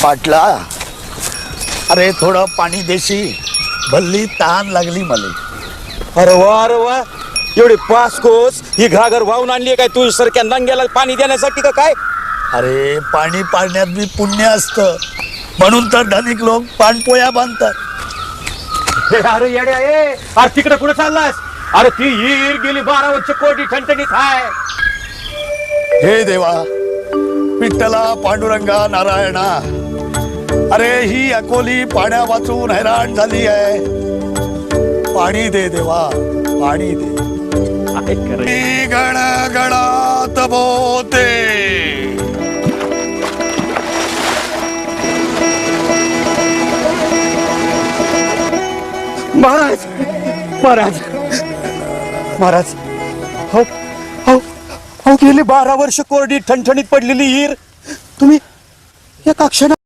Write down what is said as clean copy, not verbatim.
पाटला, अरे थोडं पाणी देशी, भल्ली तहान लागली मला. अरे वा, एवढे 5 कोस ही घागर वाहून आणली काय तू सारख्या नंग्याला पाणी देण्यासाठी का काय? अरे पाणी पाळण्यात बी पुण्य असतं, म्हणून तर धनिक लोक पाणपोया बांधतात. अरे येड्या अरे तिकडे कुठे चाललास? अरे ती हिर गेली 12 वर्ष कोटी ठणठणीत आहे. हे देवा, विठ्ठला, पांडुरंगा, नारायणा, अरे ही अकोली पाण्या वाचून हैराण झाली आहे. पाणी दे देवा, पाणी दे. गण गणात बोते. महाराज महाराज महाराज, हो हो हो, गेली 12 वर्ष कोरडी ठणठणीत पडलेली हिर तुम्ही एका क्षणात